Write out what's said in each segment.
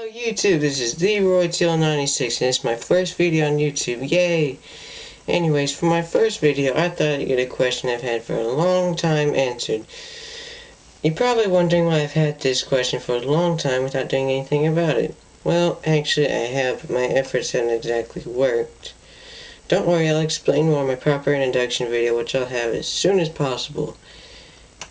YouTube, this is the RoyTeal96 and it's my first video on YouTube, yay! Anyways, for my first video, I thought I'd get a question I've had for a long time answered. You're probably wondering why I've had this question for a long time without doing anything about it. Well, actually I have, but my efforts haven't exactly worked. Don't worry, I'll explain more in my proper introduction video, which I'll have as soon as possible.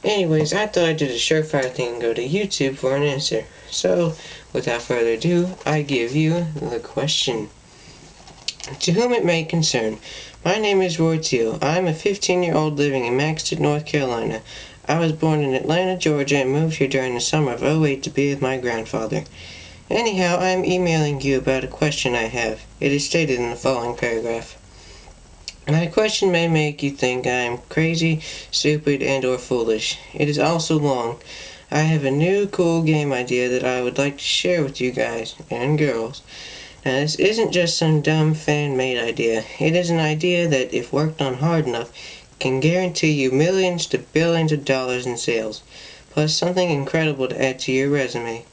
Anyways, I thought I'd do the surefire thing and go to YouTube for an answer. So, without further ado, I give you the question. To whom it may concern, my name is Roy Teal. I am a 15-year-old living in Maxton, North Carolina. I was born in Atlanta, Georgia, and moved here during the summer of '08 to be with my grandfather. Anyhow, I am emailing you about a question I have. It is stated in the following paragraph. My question may make you think I am crazy, stupid, and or foolish. It is also long. I have a new cool game idea that I would like to share with you guys and girls. Now this isn't just some dumb fan-made idea. It is an idea that, if worked on hard enough, can guarantee you millions to billions of dollars in sales, plus something incredible to add to your resume.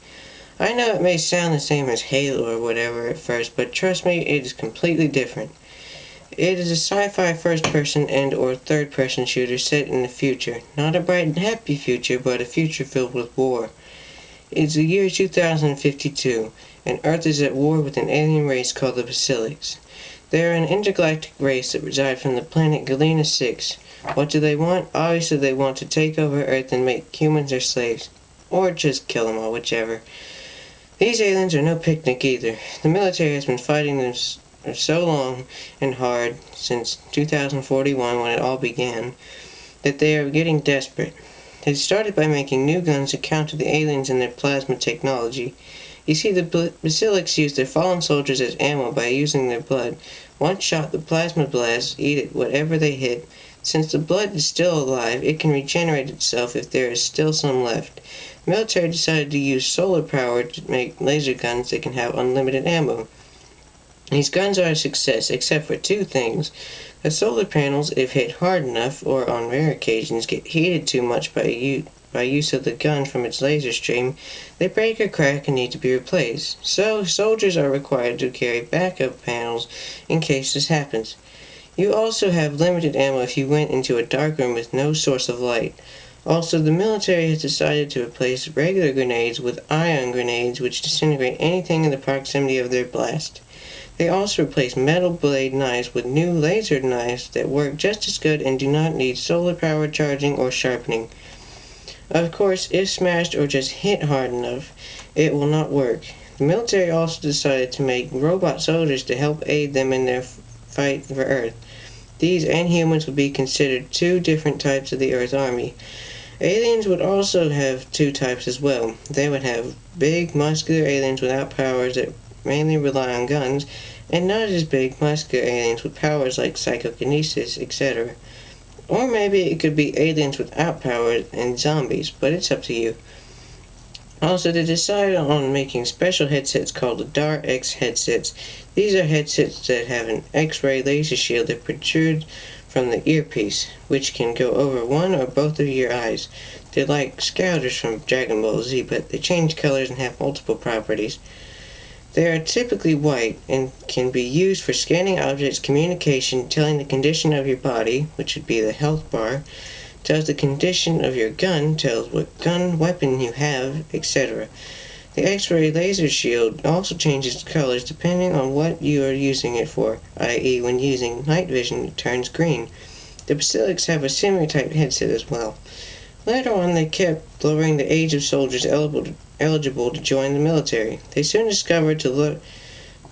I know it may sound the same as Halo or whatever at first, but trust me, it is completely different. It is a sci-fi first-person and or third-person shooter set in the future. Not a bright and happy future, but a future filled with war. It is the year 2052, and Earth is at war with an alien race called the Basilics. They are an intergalactic race that reside from the planet Galena 6. What do they want? Obviously they want to take over Earth and make humans their slaves. Or just kill them all, whichever. These aliens are no picnic either. The military has been fighting them so long and hard since 2041 when it all began that they are getting desperate. They started by making new guns to counter the aliens and their plasma technology. You see, the Basilics use their fallen soldiers as ammo by using their blood. Once shot, the plasma blasts eat at whatever they hit. Since the blood is still alive, it can regenerate itself if there is still some left. The military decided to use solar power to make laser guns that can have unlimited ammo. These guns are a success, except for two things. The solar panels, if hit hard enough, or on rare occasions get heated too much by use of the gun from its laser stream, they break or crack and need to be replaced. So, soldiers are required to carry backup panels in case this happens. You also have limited ammo if you went into a dark room with no source of light. Also, the military has decided to replace regular grenades with ion grenades, which disintegrate anything in the proximity of their blast. They also replace metal blade knives with new laser knives that work just as good and do not need solar power charging or sharpening. Of course, if smashed or just hit hard enough, it will not work. The military also decided to make robot soldiers to help aid them in their fight for Earth. These and humans would be considered two different types of the Earth Army. Aliens would also have two types as well. They would have big, muscular aliens without powers that mainly rely on guns, and not as big, muscular aliens with powers like psychokinesis, etc. Or maybe it could be aliens without powers and zombies, but it's up to you. Also, they decided on making special headsets called the DAR-X headsets. These are headsets that have an X-ray laser shield that protrudes from the earpiece, which can go over one or both of your eyes. They're like Scouters from Dragon Ball Z, but they change colors and have multiple properties. They are typically white and can be used for scanning objects, communication, telling the condition of your body, which would be the health bar, tells the condition of your gun, tells what weapon you have, etc. The X-ray laser shield also changes colors depending on what you are using it for, i.e. when using night vision it turns green. The Basilics have a similar type headset as well. Later on, they kept lowering the age of soldiers eligible to join the military. They soon decided to lower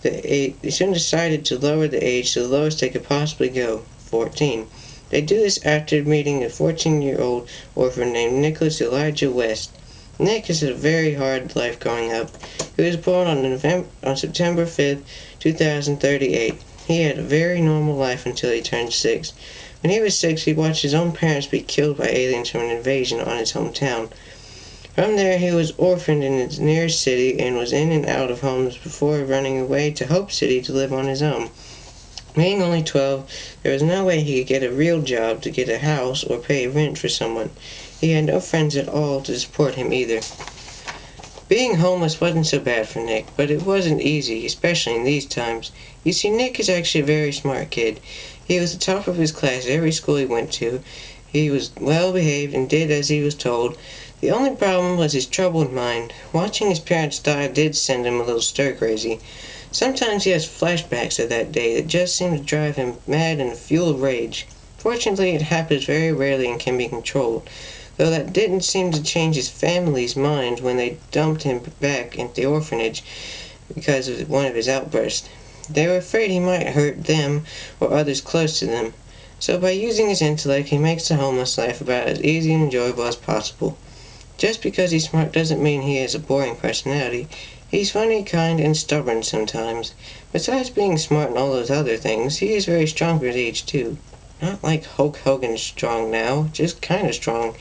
the age to the lowest they could possibly go, 14. They do this after meeting a 14-year-old orphan named Nicholas Elijah West. Nick has a very hard life growing up. He was born on September 5th, 2038. He had a very normal life until he turned 6. When he was 6, he watched his own parents be killed by aliens from an invasion on his hometown. From there, he was orphaned in his nearest city and was in and out of homes before running away to Hope City to live on his own. Being only 12, there was no way he could get a real job to get a house or pay rent for someone. He had no friends at all to support him either. Being homeless wasn't so bad for Nick, but it wasn't easy, especially in these times. You see, Nick is actually a very smart kid. He was the top of his class at every school he went to. He was well behaved and did as he was told. The only problem was his troubled mind. Watching his parents die did send him a little stir-crazy. Sometimes he has flashbacks of that day that just seem to drive him mad and fuel of rage. Fortunately, it happens very rarely and can be controlled, though that didn't seem to change his family's mind when they dumped him back into the orphanage because of one of his outbursts. They were afraid he might hurt them or others close to them. So by using his intellect, he makes the homeless life about as easy and enjoyable as possible. Just because he's smart doesn't mean he has a boring personality. He's funny, kind, and stubborn sometimes. Besides being smart and all those other things, he is very strong for his age too. Not like Hulk Hogan strong now, just kinda strong.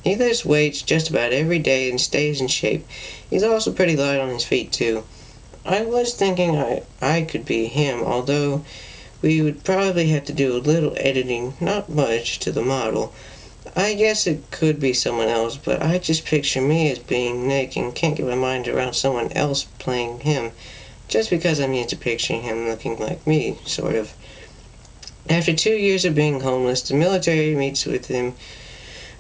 He lifts weights just about every day and stays in shape. He's also pretty light on his feet too. I was thinking I could be him, although we would probably have to do a little editing, not much, to the model. I guess it could be someone else, but I just picture me as being Nick and can't get my mind around someone else playing him, just because I'm used to picturing him looking like me, sort of. After 2 years of being homeless, the military meets with him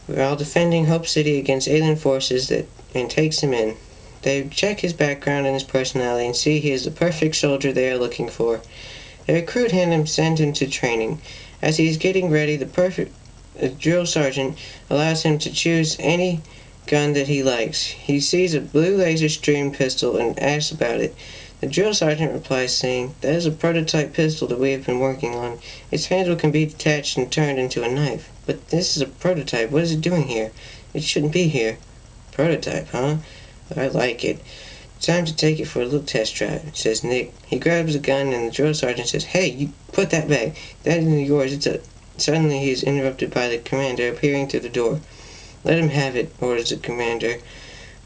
while defending Hope City against alien forces and takes him in. They check his background and his personality and see he is the perfect soldier they are looking for. They recruit him and send him to training. As he is getting ready, the drill sergeant allows him to choose any gun that he likes. He sees a blue laser stream pistol and asks about it. The drill sergeant replies saying, "That is a prototype pistol that we have been working on. Its handle can be detached and turned into a knife. But this is a prototype. What is it doing here? It shouldn't be here." "Prototype, huh? I like it. Time to take it for a little test drive," says Nick. He grabs the gun and the drill sergeant says, "Hey, you put that back. That isn't yours. Suddenly he is interrupted by the commander appearing through the door. "Let him have it," orders the commander.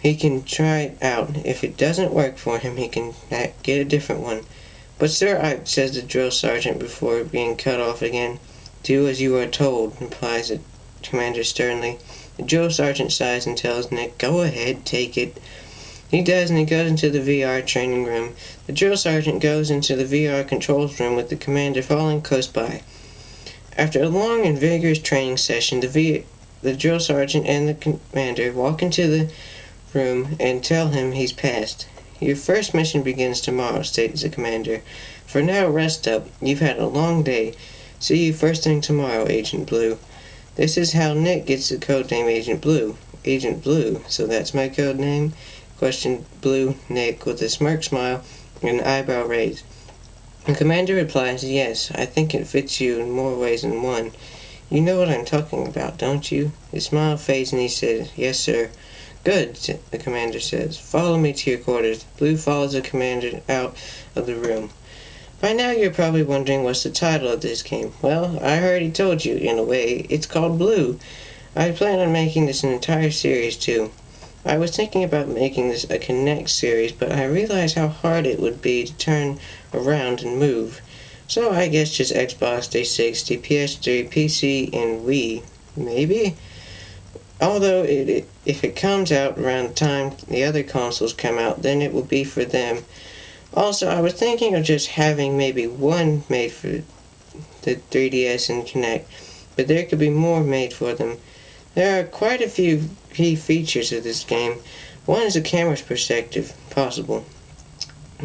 "He can try it out. If it doesn't work for him, he can get a different one." "But sir," says the drill sergeant before being cut off again. "Do as you are told," replies the commander sternly. The drill sergeant sighs and tells Nick, "Go ahead, take it." He does, and he goes into the VR training room. The drill sergeant goes into the VR controls room with the commander following close by. After a long and vigorous training session, the drill sergeant and the commander walk into the room and tell him he's passed. "Your first mission begins tomorrow," states the commander. "For now, rest up. You've had a long day. See you first thing tomorrow, Agent Blue." This is how Nick gets the codename Agent Blue. Agent Blue, so that's my code name? Questioned Blue Nick with a smirk smile and an eyebrow raise. The commander replies, "Yes, I think it fits you in more ways than one. You know what I'm talking about, don't you?" His smile fades and he says, "Yes, sir." "Good," the commander says. "Follow me to your quarters." Blue follows the commander out of the room. By now you're probably wondering what's the title of this game. Well, I already told you, in a way. It's called Blue. I plan on making this an entire series too. I was thinking about making this a Connect series, but I realized how hard it would be to turn around and move. So I guess just Xbox 360, PS3, PC, and Wii. Maybe? Although, if it comes out around the time the other consoles come out, then it will be for them. Also, I was thinking of just having maybe one made for the 3DS and Kinect, but there could be more made for them. There are quite a few key features of this game. One is the camera's perspective, possible.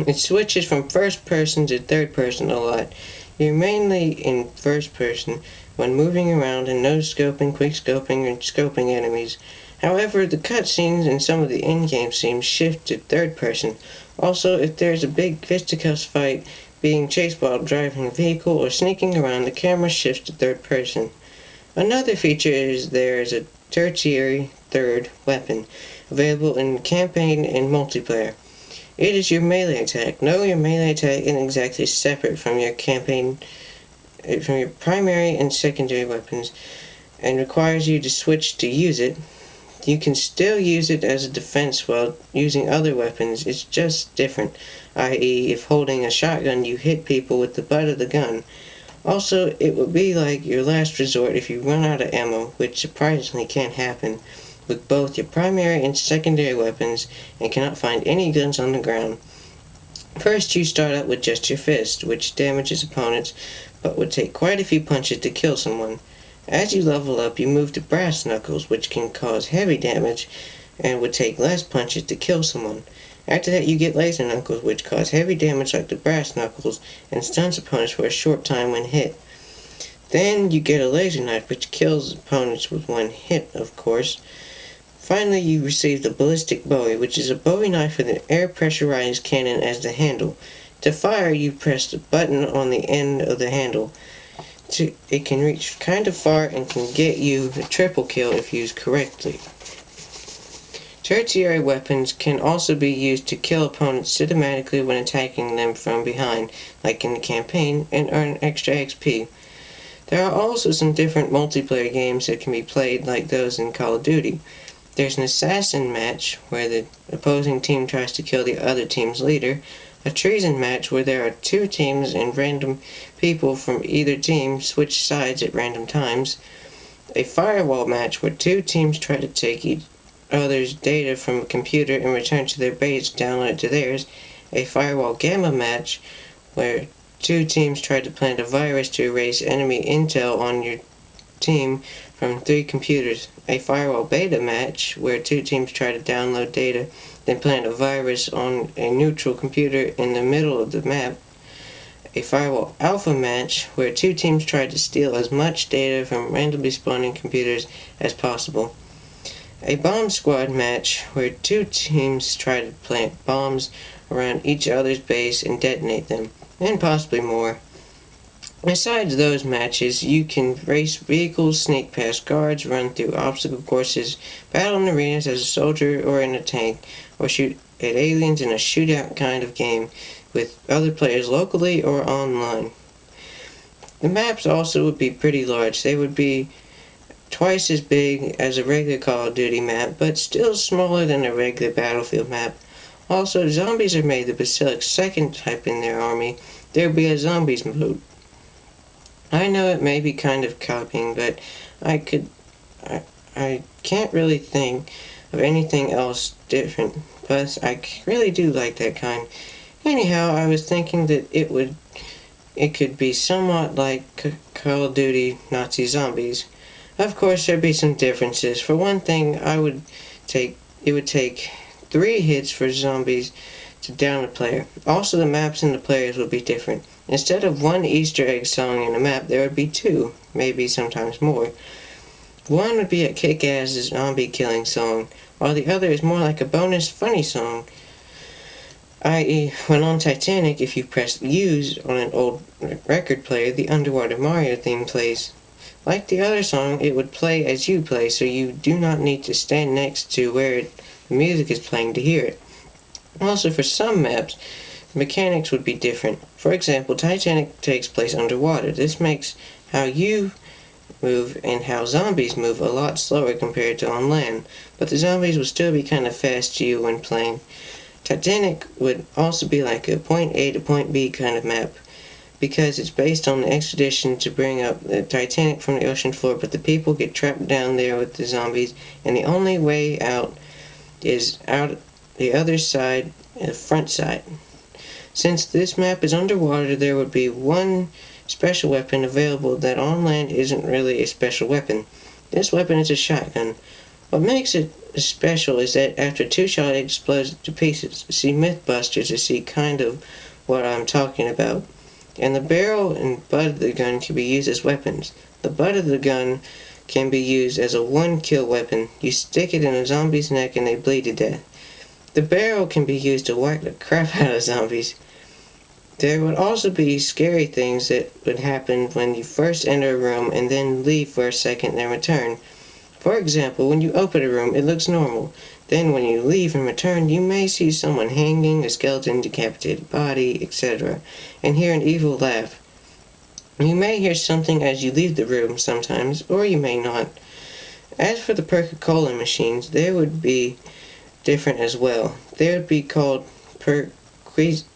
It switches from first person to third person a lot. You're mainly in first person when moving around and no-scoping, quick-scoping, and scoping enemies. However, the cutscenes and some of the in-game scenes shift to third person. Also, if there's a big fisticuffs fight, being chased while driving a vehicle, or sneaking around, the camera shifts to third person. Another feature is there is a tertiary third weapon, available in campaign and multiplayer. It is your melee attack. No, your melee attack isn't exactly separate from your primary and secondary weapons, and requires you to switch to use it. You can still use it as a defense while using other weapons. It's just different, i.e. if holding a shotgun you hit people with the butt of the gun. Also, it would be like your last resort if you run out of ammo, which surprisingly can't happen. with both your primary and secondary weapons and cannot find any guns on the ground. First, you start out with just your fist, which damages opponents, but would take quite a few punches to kill someone. As you level up, you move to brass knuckles, which can cause heavy damage and would take less punches to kill someone. After that, you get laser knuckles, which cause heavy damage like the brass knuckles and stuns opponents for a short time when hit. Then you get a laser knife, which kills opponents with one hit, of course. Finally, you receive the ballistic bowie, which is a bowie knife with an air pressurized cannon as the handle. To fire, you press the button on the end of the handle. It can reach kind of far and can get you a triple kill if used correctly. Tertiary weapons can also be used to kill opponents systematically when attacking them from behind, like in the campaign, and earn extra XP. There are also some different multiplayer games that can be played like those in Call of Duty. There's an assassin match, where the opposing team tries to kill the other team's leader, a treason match where there are two teams and random people from either team switch sides at random times, a firewall match where two teams try to take each other's data from a computer and return to their base download it to theirs, a firewall gamma match where two teams try to plant a virus to erase enemy intel on your team from 3 computers, a firewall beta match where 2 teams try to download data, then plant a virus on a neutral computer in the middle of the map, a firewall alpha match where 2 teams try to steal as much data from randomly spawning computers as possible, a bomb squad match where 2 teams try to plant bombs around each other's base and detonate them, and possibly more. Besides those matches, you can race vehicles, sneak past guards, run through obstacle courses, battle in arenas as a soldier or in a tank, or shoot at aliens in a shootout kind of game with other players locally or online. The maps also would be pretty large. They would be twice as big as a regular Call of Duty map, but still smaller than a regular Battlefield map. Also, zombies are made the select second type in their army. There would be a zombies mode. I know it may be kind of copying, but I can't really think of anything else different, but I really do like that kind. Anyhow, I was thinking that it could be somewhat like Call of Duty Nazi Zombies. Of course, there'd be some differences. For one thing, it would take 3 hits for zombies to down a player. Also, the maps and the players would be different. Instead of 1 Easter egg song in a map, there would be 2, maybe sometimes more. One would be a kick-ass zombie killing song, while the other is more like a bonus funny song. I.e., when on Titanic, if you press use on an old record player, the Underwater Mario theme plays. Like the other song, it would play as you play, so you do not need to stand next to where the music is playing to hear it. Also, for some maps, mechanics would be different. For example, Titanic takes place underwater. This makes how you move and how zombies move a lot slower compared to on land, but the zombies will still be kind of fast to you when playing. Titanic would also be like a point A to point B kind of map, because it's based on the expedition to bring up the Titanic from the ocean floor, but the people get trapped down there with the zombies, and the only way out is out the other side, the front side. Since this map is underwater, there would be 1 special weapon available that on land isn't really a special weapon. This weapon is a shotgun. What makes it special is that after 2 shots it explodes to pieces. See Mythbusters to see kind of what I'm talking about. And the barrel and butt of the gun can be used as weapons. The butt of the gun can be used as a 1-kill weapon. You stick it in a zombie's neck and they bleed to death. The barrel can be used to whack the crap out of zombies. There would also be scary things that would happen when you first enter a room and then leave for a second and return. For example, when you open a room, it looks normal. Then when you leave and return, you may see someone hanging, a skeleton, decapitated body, etc., and hear an evil laugh. You may hear something as you leave the room sometimes, or you may not. As for the Coca-Cola machines, they would be different as well. They would be called perquisite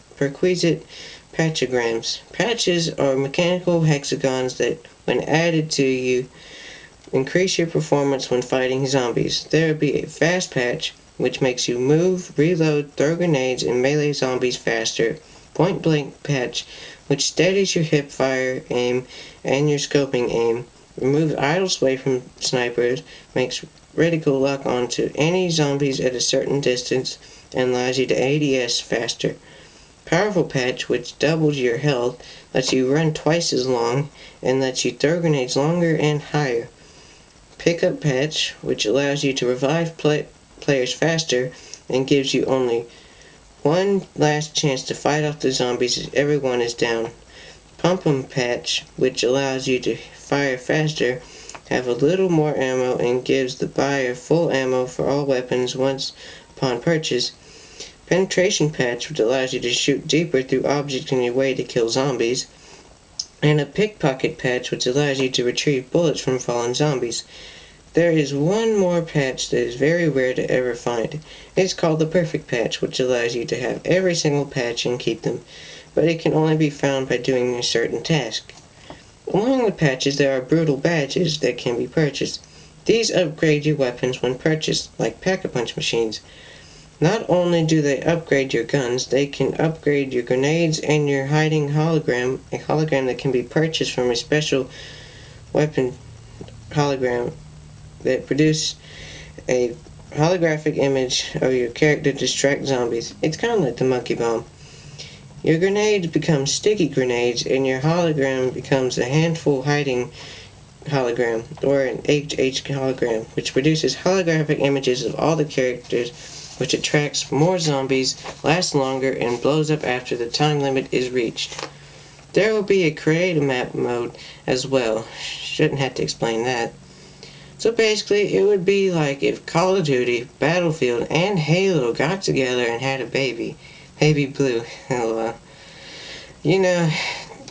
patchograms. Patches are mechanical hexagons that, when added to you, increase your performance when fighting zombies. There will be a fast patch, which makes you move, reload, throw grenades, and melee zombies faster. Point blank patch, which steadies your hip fire aim and your scoping aim. Removes idle sway from snipers, makes reticle lock onto any zombies at a certain distance, and allows you to ADS faster. Powerful patch, which doubles your health, lets you run twice as long, and lets you throw grenades longer and higher. Pickup patch, which allows you to revive players faster and gives you only one last chance to fight off the zombies as everyone is down. Pump 'em patch, which allows you to fire faster, have a little more ammo, and gives the buyer full ammo for all weapons once upon purchase. Penetration patch, which allows you to shoot deeper through objects in your way to kill zombies. And a pickpocket patch, which allows you to retrieve bullets from fallen zombies. There is one more patch that is very rare to ever find. It's called the perfect patch, which allows you to have every single patch and keep them, but it can only be found by doing a certain task. Among the patches there are brutal badges that can be purchased. These upgrade your weapons when purchased, like pack-a-punch machines. Not only do they upgrade your guns, they can upgrade your grenades and your hiding hologram, a hologram that can be purchased from a special weapon hologram that produce a holographic image of your character to distract zombies. It's kind of like the monkey bomb. Your grenades become sticky grenades, and your hologram becomes a handful hiding hologram, or an HH hologram, which produces holographic images of all the characters, which attracts more zombies, lasts longer, and blows up after the time limit is reached. There will be a creative map mode as well. Shouldn't have to explain that. So basically, it would be like if Call of Duty, Battlefield, and Halo got together and had a baby. Baby Blue. LOL. You know,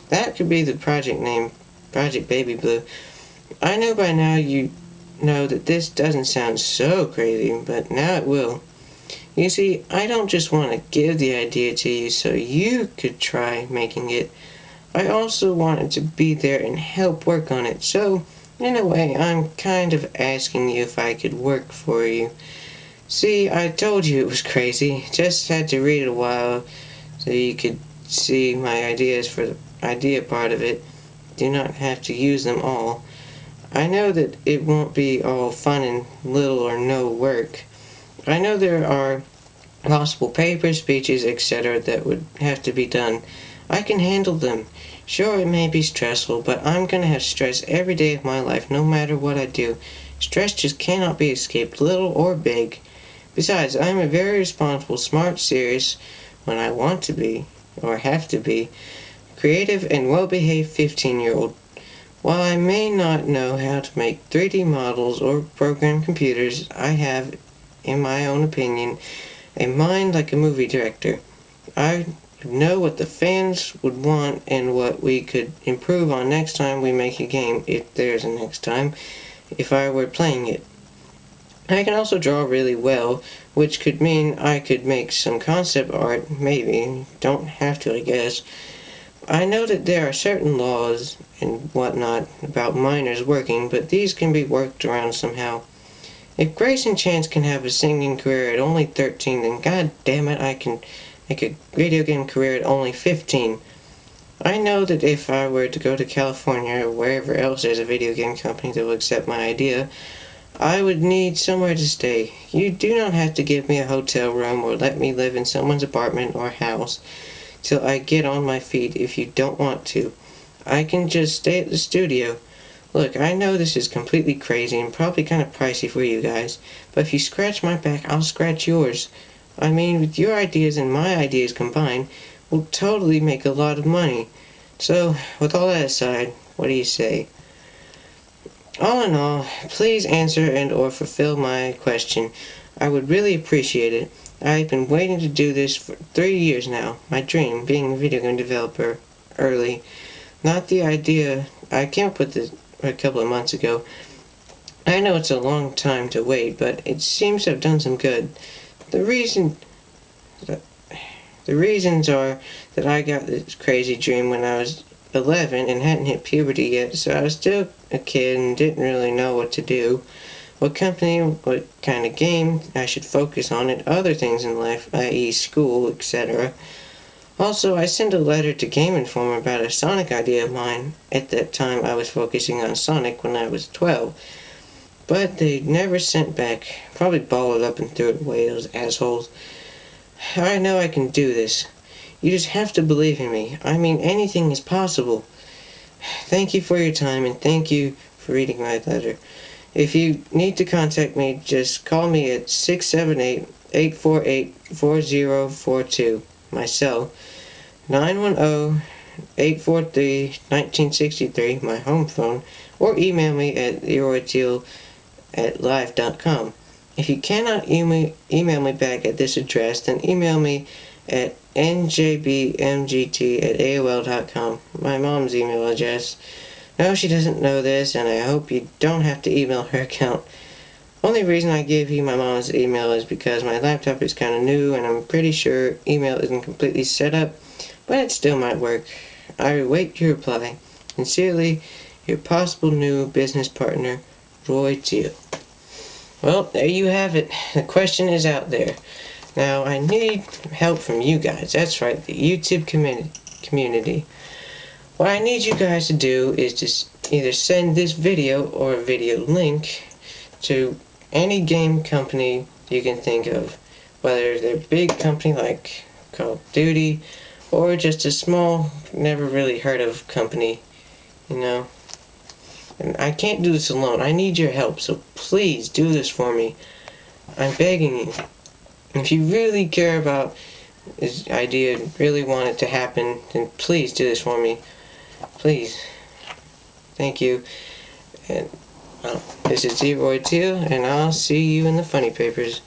that could be the project name, Project Baby Blue. I know by now you know that this doesn't sound so crazy, but now it will. You see, I don't just want to give the idea to you so you could try making it. I also wanted to be there and help work on it, so in a way I'm kind of asking you if I could work for you. See, I told you it was crazy, just had to read it a while so you could see my ideas for the idea part of it. Do not have to use them all. I know that it won't be all fun and little or no work. I know there are possible papers, speeches, etc. that would have to be done. I can handle them. Sure, it may be stressful, but I'm gonna have stress every day of my life, no matter what I do. Stress just cannot be escaped, little or big. Besides, I'm a very responsible, smart, serious, when I want to be, or have to be, creative and well-behaved 15-year-old. While I may not know how to make 3D models or program computers, I have, in my own opinion, a mind like a movie director. I know what the fans would want and what we could improve on next time we make a game, if there's a next time, if I were playing it. I can also draw really well, which could mean I could make some concept art, maybe. Don't have to, I guess. I know that there are certain laws and whatnot about minors working, but these can be worked around somehow. If Grace and Chance can have a singing career at only 13, then god damn it, I can make a video game career at only 15. I know that if I were to go to California or wherever else there's a video game company that will accept my idea, I would need somewhere to stay. You do not have to give me a hotel room or let me live in someone's apartment or house till I get on my feet if you don't want to. I can just stay at the studio. Look, I know this is completely crazy and probably kind of pricey for you guys, but if you scratch my back, I'll scratch yours. I mean, with your ideas and my ideas combined, we'll totally make a lot of money. So, with all that aside, what do you say? All in all, please answer and or fulfill my question. I would really appreciate it. I've been waiting to do this for 3 years now. My dream, being a video game developer, early. Not the idea, I came up with it a couple of months ago. I know it's a long time to wait, but it seems to have done some good. The reasons are that I got this crazy dream when I was 11 and hadn't hit puberty yet, so I was still a kid and didn't really know what to do, what company, what kind of game I should focus on, and other things in life, i.e. school, etc. Also, I sent a letter to Game Informer about a Sonic idea of mine. At that time, I was focusing on Sonic when I was 12. But they never sent back. Probably balled it up and threw it away, those assholes. I know I can do this. You just have to believe in me. I mean, anything is possible. Thank you for your time, and thank you for reading my letter. If you need to contact me, just call me at 678-848-4042. My cell. 910-843-1963, my home phone. Or email me at leroyteal@live.com. If you cannot email me back at this address, then email me at njbmgt@aol.com, my mom's email address. No, she doesn't know this, and I hope you don't have to email her account. Only reason I gave you my mom's email is because my laptop is kind of new, and I'm pretty sure email isn't completely set up, but it still might work. I await your reply. Sincerely, your possible new business partner, Roy Teal. Well, there you have it. The question is out there. Now, I need help from you guys. That's right, the YouTube community. What I need you guys to do is just either send this video or a video link to any game company you can think of. Whether they're a big company like Call of Duty, or just a small, never really heard of company, you know. And I can't do this alone. I need your help, so please do this for me. I'm begging you. If you really care about this idea, really want it to happen, then please do this for me. Please. Thank you. And this is Leroy Teal, and I'll see you in the funny papers.